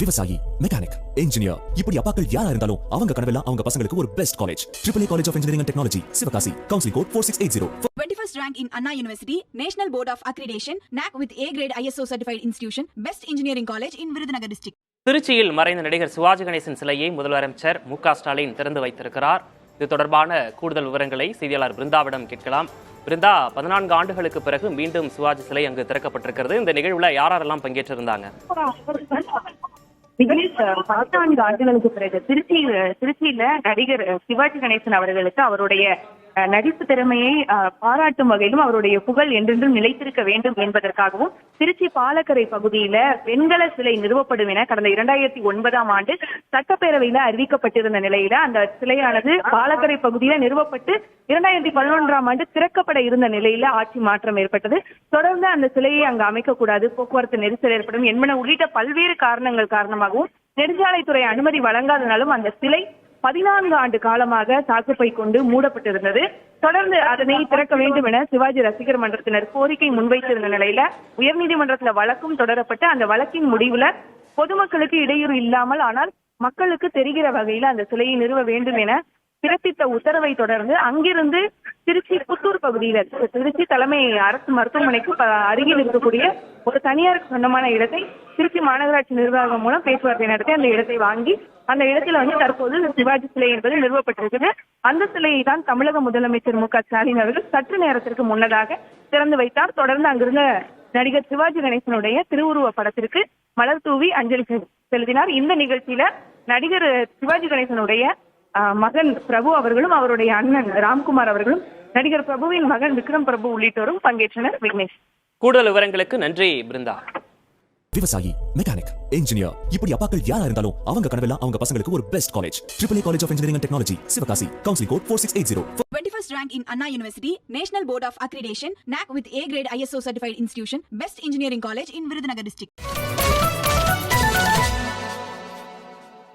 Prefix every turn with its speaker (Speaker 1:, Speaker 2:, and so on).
Speaker 1: விவசாயி, mechanic, engineer, இப்படி அப்பாக்கள் யாரா இருந்தாலும் அவங்க கனவெல்லாம் அவங்க பசங்களுக்கு ஒரு best college. AAA College of Engineering and Technology, Sivakasi. Counseling code 4680.
Speaker 2: 21st rank in Anna University, National Board of Accreditation, NAC with A grade ISO certified institution, Best Engineering College in Virudhunagar district.
Speaker 3: திருச்சியில் மறைந்த நடிகர் சிவாஜி கணேசன் சிலையை முதலமைச்சர் மு.க. ஸ்டாலின் திறந்து வைத்திருக்கிறார். இது தொடர்பான கூடுதல் விவரங்களை செய்தியாளர் பிருந்தாவிடம் கேட்கலாம். பிருந்தா, 14 ஆண்டுகளுக்கு பிறகு மீண்டும் சிவாஜி சிலை அங்கு திறக்கப்பட்டிருக்கிறது. இந்த நிகழ்வுல யாரெல்லாம் பங்கேற்றிருந்தாங்க?
Speaker 4: 14 ஆண்டுகளுக்கு பிறகு திருச்சியில நடிகர் சிவாஜி கணேசன் அவர்களுக்கு அவருடைய நடிப்பு திறமையை பாராட்டும் வகையிலும் அவருடைய புகழ் என்றென்றும் நிலைத்திருக்க வேண்டும் என்பதற்காகவும் திருச்சி பாலக்கரை பகுதியில வெண்கல சிலை நிறுவப்படும் என கடந்த 2009ஆம் ஆண்டு சட்டப்பேரவையில அறிவிக்கப்பட்டிருந்த நிலையில அந்த சிலையானது பாலக்கரை பகுதியில நிறுவப்பட்டு 2011ஆம் ஆண்டு திறக்கப்பட இருந்த நிலையில ஆட்சி மாற்றம் ஏற்பட்டது. தொடர்ந்து அந்த சிலையை அங்கு அமைக்கக்கூடாது, போக்குவரத்து நெரிசல் ஏற்படும் என்பன உள்ளிட்ட பல்வேறு காரணங்கள் காரணமாகவும் நெடுஞ்சாலைத்துறை அனுமதி வழங்காதனாலும் அந்த சிலை 14 ஆண்டு காலமாக சாக்குப்பை கொண்டு மூடப்பட்டிருந்தது. தொடர்ந்து அதனை திறக்க வேண்டும் என சிவாஜி ரசிகர் மன்றத்தினர் கோரிக்கை முன்வைத்திருந்த நிலையில உயர்நீதிமன்றத்துல வழக்கும் தொடரப்பட்டு அந்த வழக்கின் முடிவுல பொதுமக்களுக்கு இடையூறு இல்லாமல் ஆனால் மக்களுக்கு தெரிகிற வகையில அந்த சிலையை நிறுவ வேண்டும் என பிறப்பித்த உத்தரவை தொடர்ந்து அங்கிருந்து திருச்சி புத்தூர் பகுதியில திருச்சி தலைமை அரசு மருத்துவமனைக்கு அருகில் இருக்கக்கூடிய ஒரு தனியாருக்கு சொந்தமான இடத்தை திருச்சி மாநகராட்சி நிர்வாகம் மூலம் பேச்சுவார்த்தை நடத்தி அந்த இடத்தை வாங்கி அந்த இடத்துல தற்போது சிவாஜி சிலை என்பது நிறுவப்பட்டிருக்குது. அந்த சிலையை தான் தமிழக முதலமைச்சர் மு.க. ஸ்டாலின் அவர்கள் சற்று நேரத்திற்கு முன்னதாக திறந்து வைத்தார். தொடர்ந்து அங்கிருந்த நடிகர் சிவாஜி கணேசனுடைய திருவுருவ படத்திற்கு மலர் தூவி அஞ்சலி செலுத்தினார். இந்த நிகழ்ச்சியில நடிகர் சிவாஜி கணேசனுடைய மகன் பிரபு அவர்களும் அவருடைய அண்ணன் ராம்குமார் அவர்களும் நடிகர் பிரபுவின் மகன் விக்ரம் பிரபு உள்ளிட்டோரும் பங்கேற்றனர். விக்னேஷ்,
Speaker 3: கூடுதல் விவரங்களுக்கு நன்றி பிருந்தா.
Speaker 1: விவசாயி, மெக்கானிக், இன்ஜினியர், இப்படி அப்பாக்கள் யாரா இருந்தாலும் அவங்க கனவெல்லாம் அவங்க பசங்களுக்கு ஒரு best college. AAA College of Engineering and Technology, Sivakasi. Counseling code 4680.
Speaker 2: 21st rank in Anna University, National Board of Accreditation, NAC with A grade ISO certified institution, Best Engineering College in Virudhunagar district.